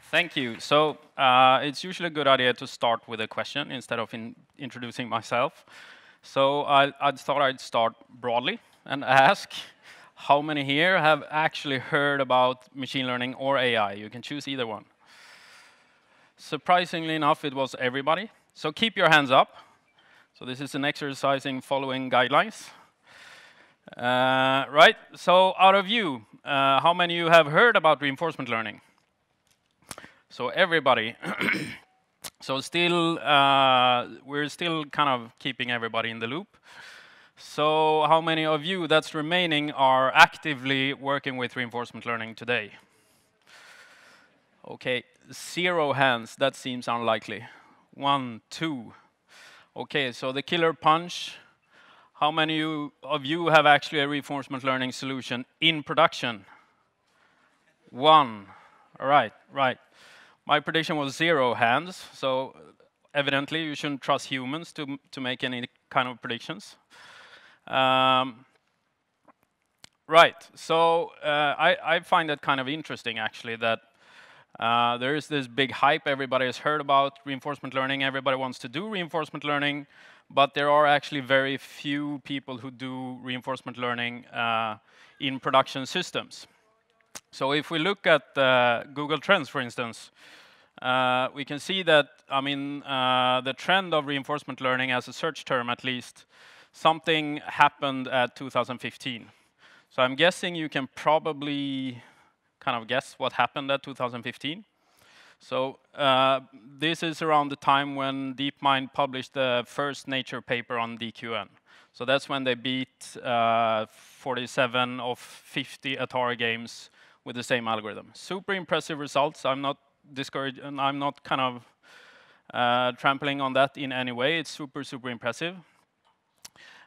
Thank you. So it's usually a good idea to start with a question instead of introducing myself. So I thought I'd start broadly and ask how many here have actually heard about machine learning or AI? You can choose either one. Surprisingly enough, it was everybody. So keep your hands up. So this is an exercise in following guidelines. Right, so out of you, how many of you have heard about reinforcement learning? So everybody. So still, we're still kind of keeping everybody in the loop. So how many of you that's remaining are actively working with reinforcement learning today? Okay, 0 hands, that seems unlikely. 1, 2. Okay, so the killer punch. How many of you have actually a reinforcement learning solution in production? 1. All right, right. My prediction was 0 hands, so evidently you shouldn't trust humans to make any kind of predictions. Right, so I find that kind of interesting actually that there is this big hype everybody has heard about reinforcement learning, everybody wants to do reinforcement learning, but there are actually very few people who do reinforcement learning in production systems. So if we look at Google Trends, for instance, we can see that, I mean, the trend of reinforcement learning as a search term, at least, something happened at 2015. So I'm guessing you can probably kind of guess what happened at 2015. So this is around the time when DeepMind published the first Nature paper on DQN. So that's when they beat 47 of 50 Atari games with the same algorithm. Super impressive results. I'm not discouraged, and I'm not kind of trampling on that in any way. It's super, super impressive.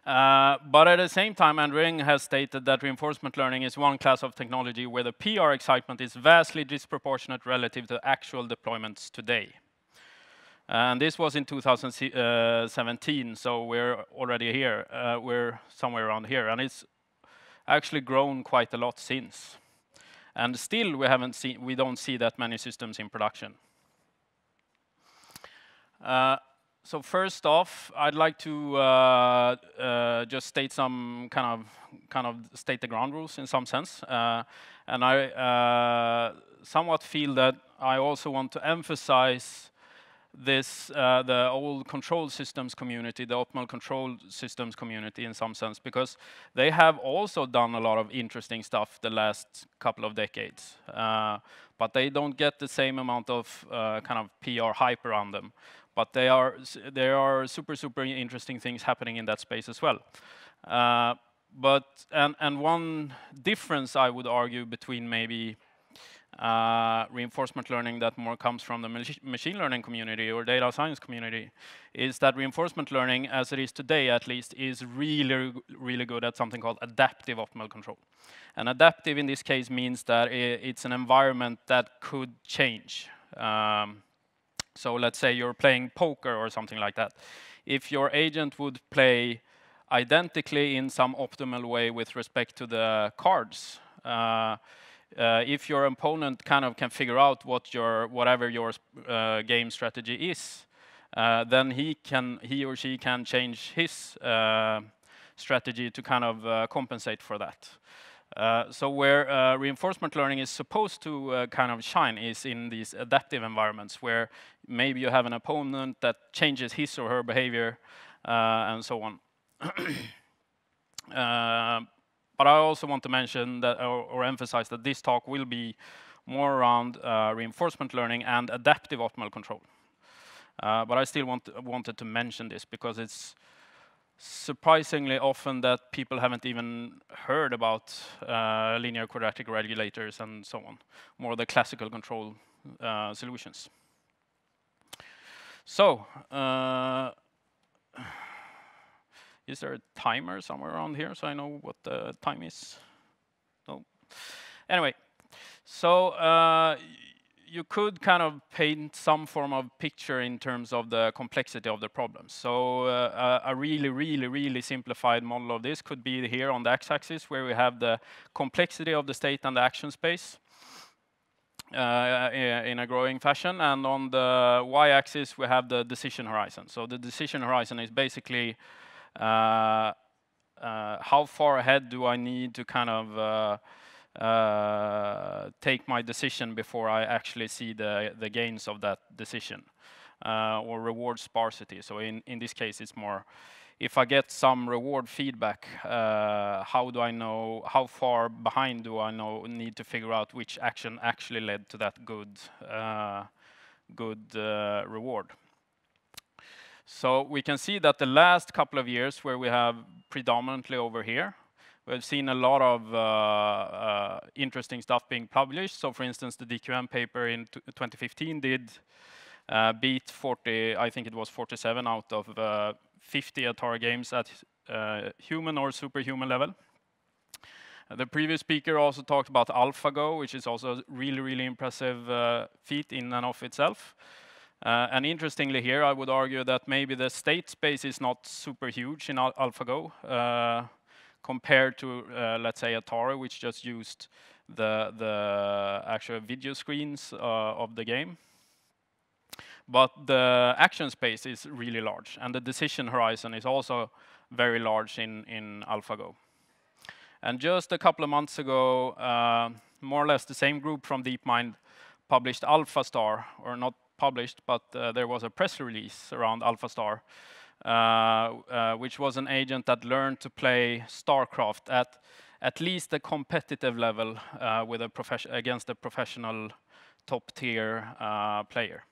But at the same time, Andrew Ng has stated that reinforcement learning is one class of technology where the PR excitement is vastly disproportionate relative to actual deployments today. And this was in 2017, so we're already here. We're somewhere around here, and it's actually grown quite a lot since. And still, we don't see that many systems in production. So first off, I'd like to just state some kind of state the ground rules in some sense, and I somewhat feel that I also want to emphasize this the old control systems community, the optimal control systems community in some sense, because they have also done a lot of interesting stuff the last couple of decades, but they don't get the same amount of kind of PR hype around them. But there are super, super interesting things happening in that space as well. And one difference I would argue between maybe reinforcement learning that more comes from the machine learning community or data science community is that reinforcement learning, as it is today at least, is really, really good at something called adaptive optimal control. And adaptive in this case means that it's an environment that could change. So let's say you're playing poker or something like that. If your agent would play identically in some optimal way with respect to the cards, if your opponent kind of can figure out whatever your game strategy is, then he or she can change his strategy to kind of compensate for that. So where reinforcement learning is supposed to kind of shine is in these adaptive environments where maybe you have an opponent that changes his or her behavior and so on. But I also want to mention that, or emphasize that this talk will be more around reinforcement learning and adaptive optimal control. But I still wanted to mention this because it's surprisingly often that people haven't even heard about linear quadratic regulators and so on, more the classical control solutions. So, is there a timer somewhere around here so I know what the time is? No? Anyway, so you could kind of paint some form of picture in terms of the complexity of the problem. So a really, really, really simplified model of this could be here on the x-axis, where we have the complexity of the state and the action space. in a growing fashion, and on the y-axis we have the decision horizon. So the decision horizon is basically how far ahead do I need to kind of take my decision before I actually see the gains of that decision, or reward sparsity. So in this case, it's more, if I get some reward feedback, how do I know, how far behind do I need to figure out which action actually led to that good reward. So we can see that the last couple of years, where we have predominantly over here, we've seen a lot of interesting stuff being published. So for instance, the DQM paper in 2015 did beat 40, I think it was 47 out of 50 Atari games at human or superhuman level. The previous speaker also talked about AlphaGo, which is also a really, really impressive feat in and of itself. And interestingly here, I would argue that maybe the state space is not super huge in AlphaGo compared to, let's say, Atari, which just used the actual video screens of the game. But the action space is really large, and the decision horizon is also very large in AlphaGo. And just a couple of months ago, more or less the same group from DeepMind published AlphaStar, or not published, but there was a press release around AlphaStar, which was an agent that learned to play StarCraft at least a competitive level with against a professional top-tier player.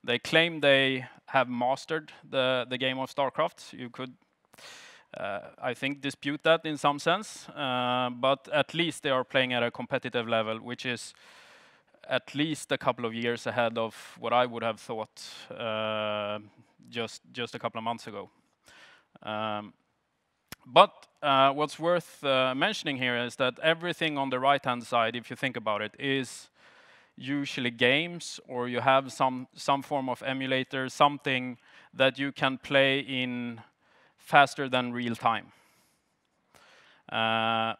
They claim they have mastered the game of StarCraft. You could, I think, dispute that in some sense, but at least they are playing at a competitive level, which is at least a couple of years ahead of what I would have thought just a couple of months ago. But what's worth mentioning here is that everything on the right-hand side, if you think about it, is usually games, or you have some form of emulator, something that you can play in faster than real time. And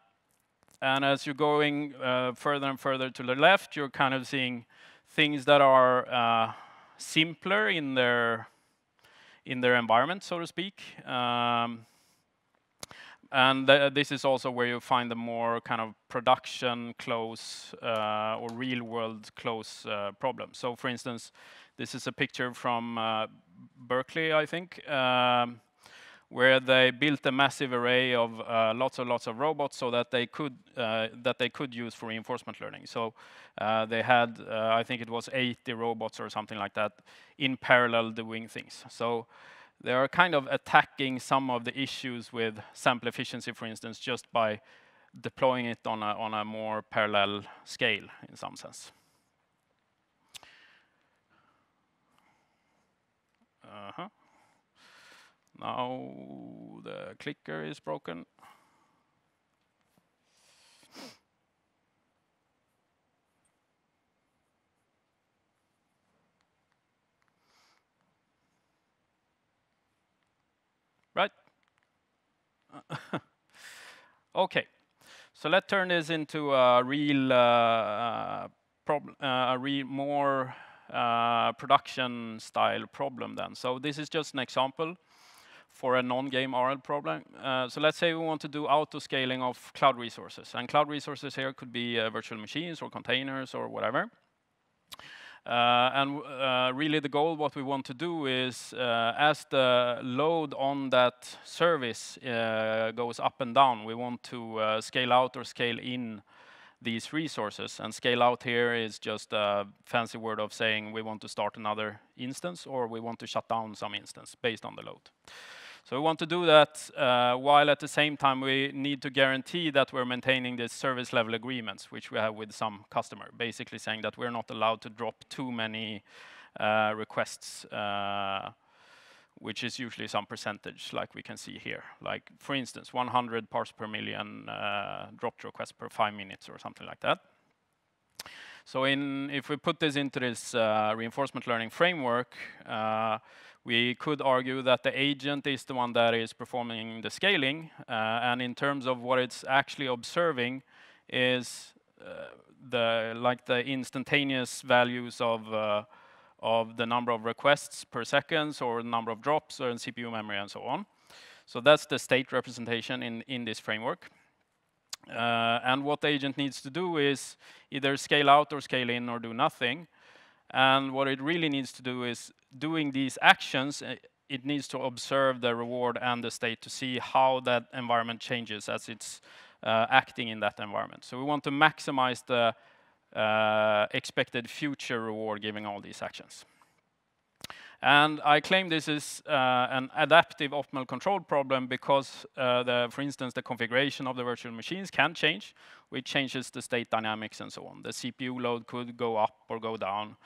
as you're going further and further to the left, you're kind of seeing things that are simpler in their environment, so to speak. And this is also where you find the more kind of production close or real world close problems. So for instance, this is a picture from Berkeley, I think, where they built a massive array of lots of robots so that they could use for reinforcement learning. So they had, I think it was 80 robots or something like that, in parallel doing things. So they are kind of attacking some of the issues with sample efficiency, for instance, just by deploying it on a more parallel scale, in some sense. Now the clicker is broken. Right? Okay, so let's turn this into a real problem, a real more production style problem then. So this is just an example for a non-game RL problem. So let's say we want to do auto-scaling of cloud resources. And cloud resources here could be virtual machines or containers or whatever. And really the goal, what we want to do is, as the load on that service goes up and down, we want to scale out or scale in these resources. And scale out here is just a fancy word of saying we want to start another instance, or we want to shut down some instance based on the load. So we want to do that while at the same time we need to guarantee that we're maintaining the service level agreements, which we have with some customer, basically saying that we're not allowed to drop too many requests, which is usually some percentage, like we can see here. Like, for instance, 100 parse per million dropped requests per 5 minutes or something like that. So if we put this into this reinforcement learning framework, we could argue that the agent is the one that is performing the scaling, and in terms of what it's actually observing is the instantaneous values of the number of requests per seconds or the number of drops or in CPU memory and so on. So that's the state representation in this framework. And what the agent needs to do is either scale out or scale in or do nothing. And what it really needs to do is doing these actions, it needs to observe the reward and the state to see how that environment changes as it's acting in that environment. So we want to maximize the expected future reward giving all these actions. And I claim this is an adaptive optimal control problem because, for instance, the configuration of the virtual machines can change, which changes the state dynamics and so on. The CPU load could go up or go down.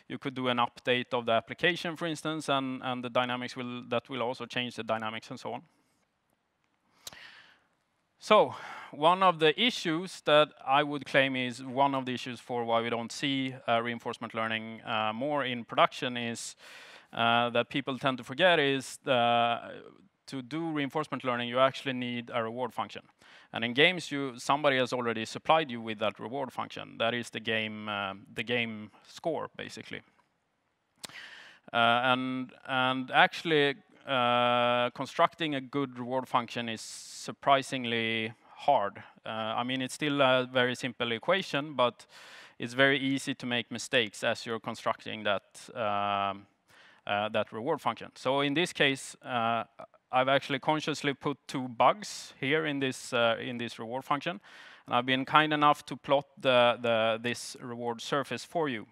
You could do an update of the application, for instance, and the dynamics will also change the dynamics and so on. So one of the issues that I would claim is one of the issues for why we don't see reinforcement learning more in production is that people tend to forget is to do reinforcement learning, you actually need a reward function. And in games, somebody has already supplied you with that reward function. That is the game score, basically. And actually, constructing a good reward function is surprisingly hard. I mean, it's still a very simple equation, but it's very easy to make mistakes as you're constructing that that reward function. So in this case, I've actually consciously put 2 bugs here in this reward function, and I've been kind enough to plot this reward surface for you.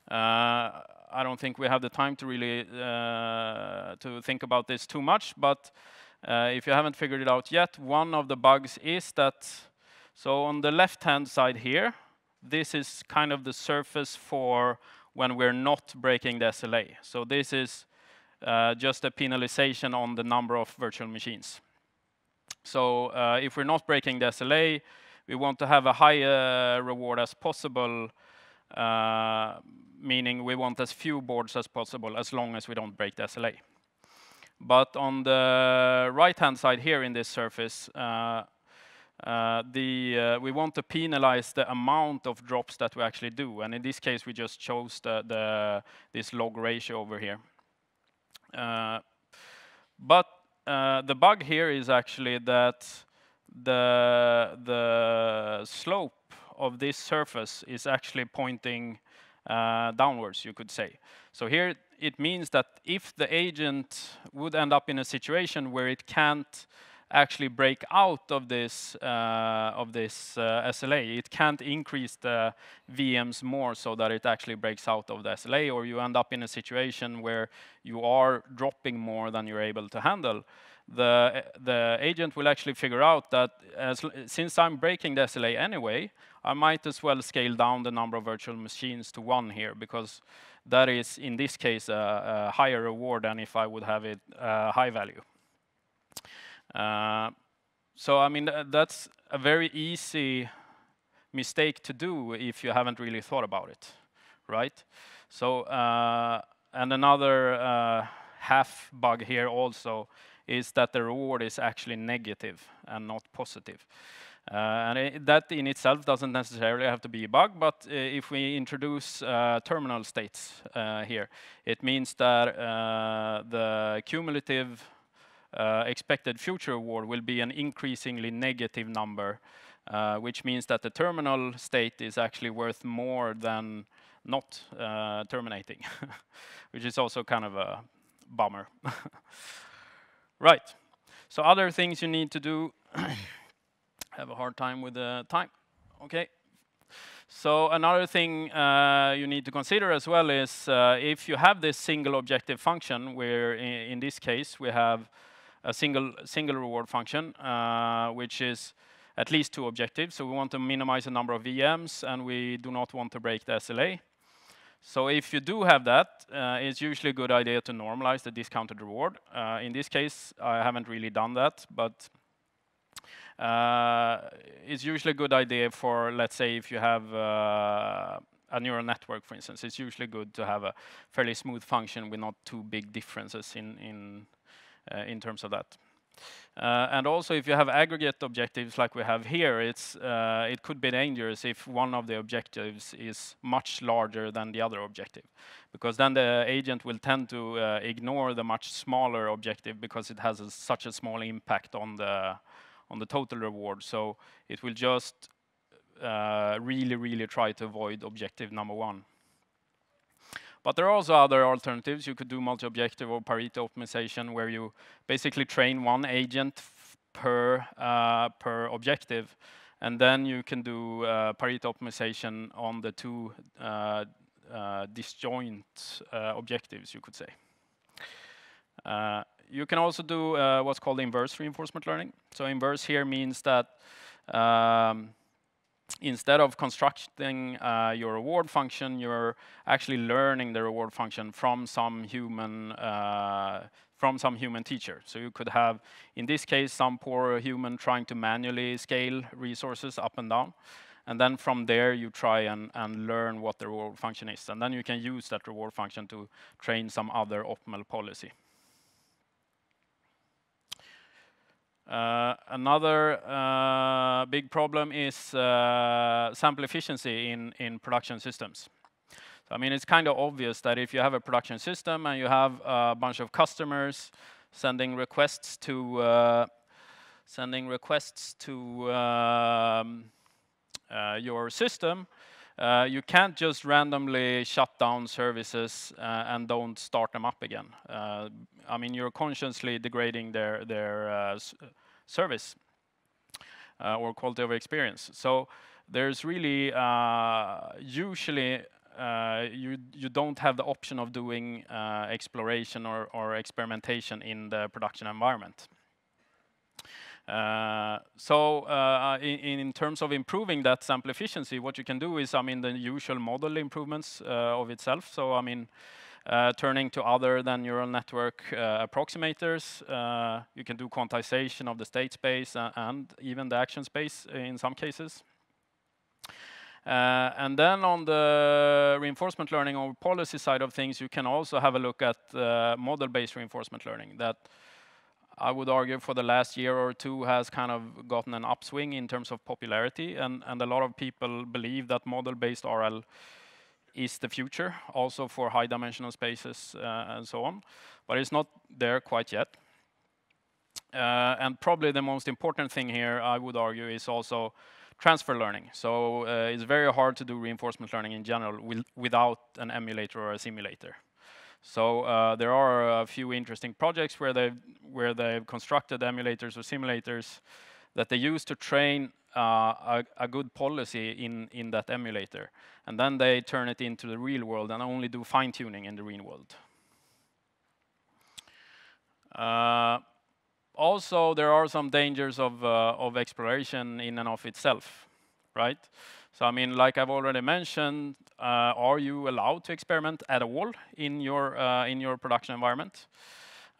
I don't think we have the time to really to think about this too much, but if you haven't figured it out yet, one of the bugs is that, so on the left-hand side here, this is kind of the surface for when we're not breaking the SLA. So this is just a penalization on the number of virtual machines. So if we're not breaking the SLA, we want to have a high reward as possible, meaning we want as few boards as possible as long as we don't break the SLA. But on the right-hand side here in this surface, we want to penalize the amount of drops that we actually do, and in this case we just chose this log ratio over here. But the bug here is actually that the slope of this surface is actually pointing downwards, you could say. So here it means that if the agent would end up in a situation where it can't actually break out of this SLA. It can't increase the VMs more so that it actually breaks out of the SLA, or you end up in a situation where you are dropping more than you're able to handle. The agent will actually figure out that since I'm breaking the SLA anyway, I might as well scale down the number of virtual machines to 1 here, because that is, in this case, a higher reward than if I would have it high value. So I mean, that's a very easy mistake to do if you haven't really thought about it, right? So and another half bug here also is that the reward is actually negative and not positive. And that in itself doesn't necessarily have to be a bug, but if we introduce terminal states here, it means that the cumulative expected future reward will be an increasingly negative number, which means that the terminal state is actually worth more than not terminating, which is also kind of a bummer. Right. So other things you need to do. Have a hard time with the time. Okay. So another thing you need to consider as well is if you have this single objective function, where in this case we have a single reward function, which is at least 2 objectives. So we want to minimize the number of VMs, and we do not want to break the SLA. So if you do have that, it's usually a good idea to normalize the discounted reward. In this case, I haven't really done that, but it's usually a good idea for, let's say, if you have a neural network, for instance. It's usually good to have a fairly smooth function with not too big differences in terms of that. And also, if you have aggregate objectives like we have here, it could be dangerous if one of the objectives is much larger than the other objective, because then the agent will tend to ignore the much smaller objective because it has such a small impact on the total reward. So it will just really try to avoid objective number one. But there are also other alternatives. You could do multi-objective or Pareto optimization, where you basically train one agent per objective, and then you can do Pareto optimization on the two disjoint objectives, you could say. You can also do what's called inverse reinforcement learning. So inverse here means that instead of constructing your reward function, you're actually learning the reward function from some human teacher. So you could have, in this case, some poor human trying to manually scale resources up and down. And then from there, you try and learn what the reward function is. And then you can use that reward function to train some other optimal policy. Another big problem is sample efficiency in production systems. So, I mean, it's kind of obvious that if you have a production system and you have a bunch of customers sending requests to your system, you can't just randomly shut down services and don't start them up again. I mean, you're consciously degrading their service or quality of experience. So there's really usually you don't have the option of doing exploration or experimentation in the production environment. In terms of improving that sample efficiency, what you can do is, I mean, the usual model improvements of itself. So, I mean, turning to other than neural network approximators. You can do quantization of the state space and even the action space in some cases. And then on the reinforcement learning or policy side of things, you can also have a look at model-based reinforcement learning that I would argue for the last year or two has kind of gotten an upswing in terms of popularity, and a lot of people believe that model-based RL is the future, also for high-dimensional spaces and so on, but it's not there quite yet. And probably the most important thing here, I would argue, is also transfer learning. So it's very hard to do reinforcement learning in general without an emulator or a simulator. So there are a few interesting projects where they've constructed emulators or simulators that they use to train a good policy in that emulator, and then they turn it into the real world and only do fine-tuning in the real world. Also, there are some dangers of exploration in and of itself, right? So, I mean, like I've already mentioned, are you allowed to experiment at all in your production environment?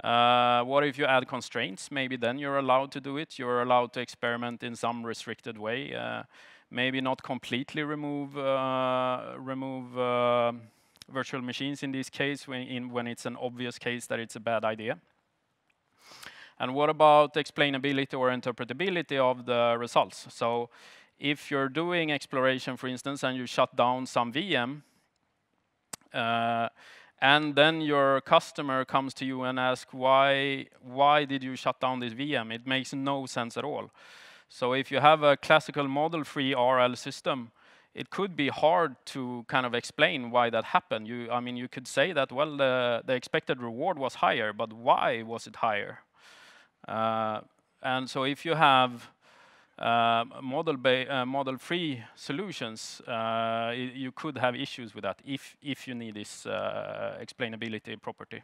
What if you add constraints? Maybe then you're allowed to do it. You're allowed to experiment in some restricted way. Maybe not completely remove virtual machines in this case when it's an obvious case that it's a bad idea. And what about explainability or interpretability of the results? So if you're doing exploration, for instance, and you shut down some VM, and then your customer comes to you and asks, why did you shut down this VM? It makes no sense at all. So if you have a classical model-free RL system, it could be hard to kind of explain why that happened. I mean, you could say that, well, the expected reward was higher, but why was it higher? And so if you have model-free solutions, you could have issues with that if you need this explainability property.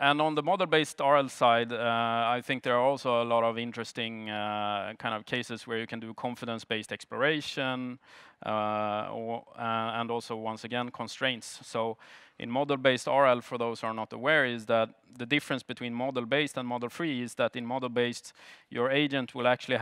And on the model-based RL side, I think there are also a lot of interesting kind of cases where you can do confidence-based exploration, and also, once again, constraints. So in model-based RL, for those who are not aware, is that the difference between model-based and model-free is that in model-based, your agent will actually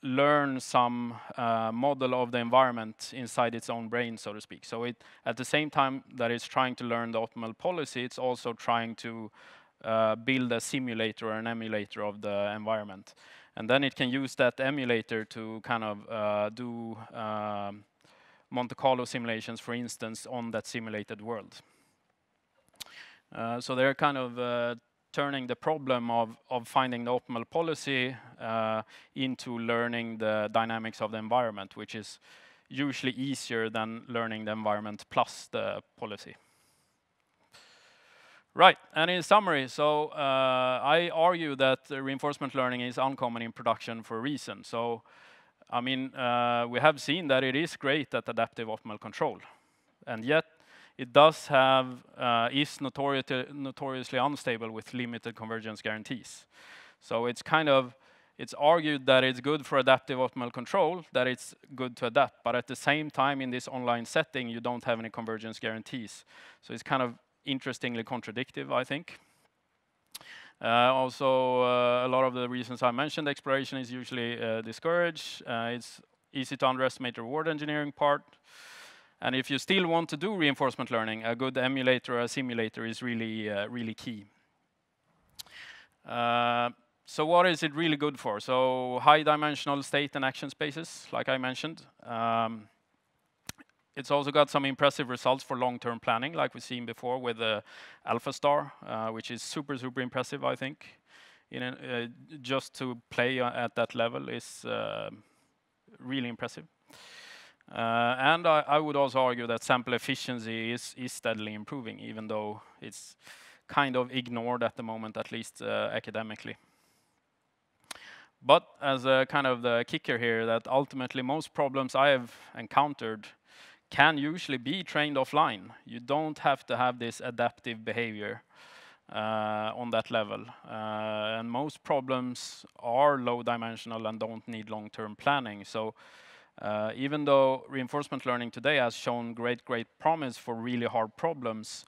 learn some model of the environment inside its own brain, so to speak. So at the same time that it's trying to learn the optimal policy, it's also trying to build a simulator or an emulator of the environment. And then it can use that emulator to kind of do Monte Carlo simulations, for instance, on that simulated world. So they're kind of turning the problem of finding the optimal policy into learning the dynamics of the environment, which is usually easier than learning the environment plus the policy. Right, and in summary, so I argue that reinforcement learning is uncommon in production for a reason. So, I mean, we have seen that it is great at adaptive optimal control, and yet it does have is notoriously unstable with limited convergence guarantees. So it's kind of it's argued that it's good for adaptive optimal control, that it's good to adapt, but at the same time in this online setting you don't have any convergence guarantees. So it's kind of interestingly contradictory, I think. Also, a lot of the reasons I mentioned, exploration is usually discouraged. It's easy to underestimate the reward engineering part. And if you still want to do reinforcement learning, a good emulator or a simulator is really, really key. So what is it really good for? So high-dimensional state and action spaces, like I mentioned. It's also got some impressive results for long-term planning, like we've seen before with the AlphaStar, which is super, super impressive, I think. Just to play at that level is really impressive. And I would also argue that sample efficiency is steadily improving, even though it's kind of ignored at the moment, at least academically. But as a kind of the kicker here, that ultimately most problems I have encountered can usually be trained offline. You don't have to have this adaptive behavior on that level. And most problems are low dimensional and don't need long-term planning. So even though reinforcement learning today has shown great promise for really hard problems,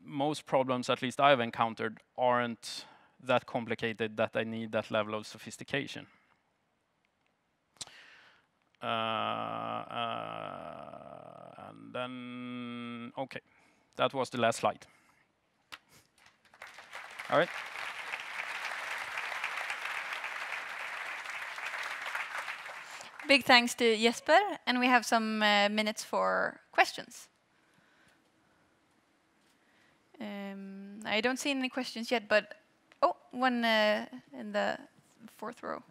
most problems, at least I've encountered, aren't that complicated that they need that level of sophistication. And then, okay, that was the last slide. All right. Big thanks to Jesper, and we have some minutes for questions. I don't see any questions yet, but one in the fourth row.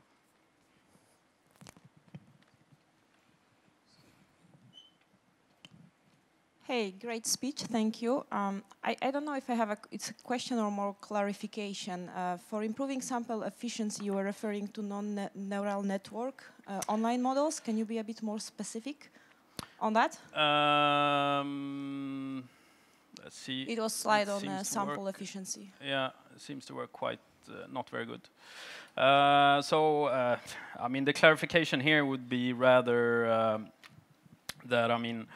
Hey, great speech, thank you. I don't know if I have it's a question or more clarification. For improving sample efficiency, you were referring to non-neural network online models. Can you be a bit more specific on that? Let's see. It was slide on sample efficiency. Yeah, it seems to work quite not very good. I mean, the clarification here would be rather that, I mean,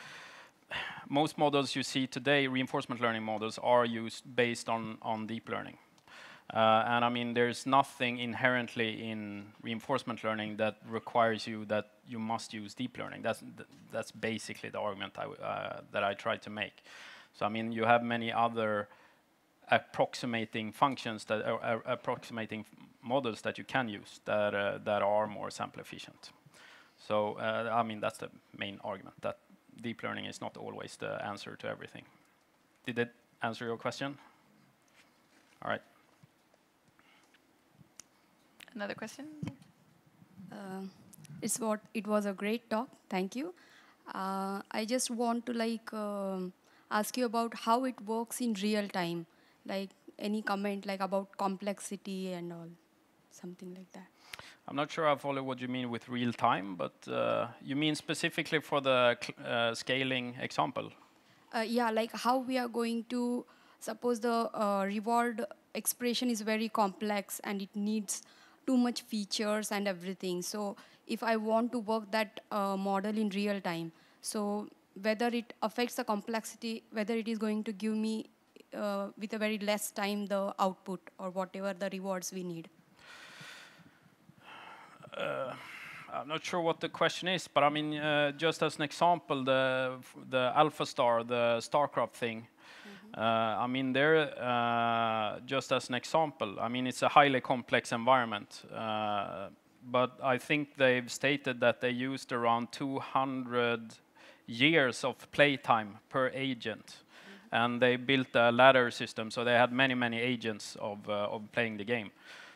most models you see today, reinforcement learning models, are used based on deep learning. And I mean, there's nothing inherently in reinforcement learning that requires you that you must use deep learning. That's basically the argument that I tried to make. So I mean, you have many other approximating functions that are approximating models that you can use that are more sample efficient. So I mean, that's the main argument, that deep learning is not always the answer to everything. Did it answer your question? All right. Another question? It was a great talk. Thank you. I just want to ask you about how it works in real time. Like any comment about complexity and all, something like that. I'm not sure I follow what you mean with real time, but you mean specifically for the scaling example? Yeah, like how we are going to, suppose the reward expression is very complex and it needs too much features and everything. So if I want to work that model in real time, so whether it affects the complexity, whether it is going to give me with a very less time the output or whatever the rewards we need. I'm not sure what the question is, but I mean, just as an example, the AlphaStar, the StarCraft thing, I mean, there, just as an example, I mean, it's a highly complex environment, but I think they've stated that they used around 200 years of playtime per agent, and they built a ladder system, so they had many agents of playing the game.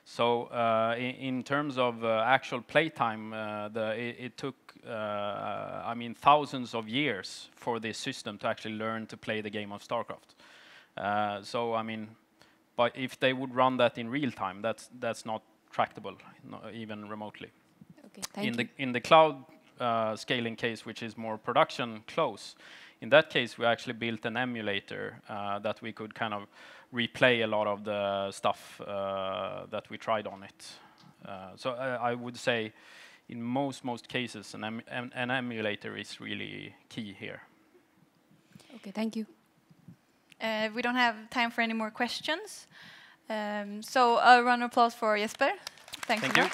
So in terms of actual playtime, it took, I mean, thousands of years for this system to actually learn to play the game of StarCraft. So I mean, but if they would run that in real time, that's not tractable, even remotely. Okay, thank you. In the cloud scaling case, which is more production close, in that case we actually built an emulator that we could kind of replay a lot of the stuff that we tried on it. So I would say in most cases an emulator is really key here. Okay, thank you. We don't have time for any more questions. So a round of applause for Jesper. Thank you.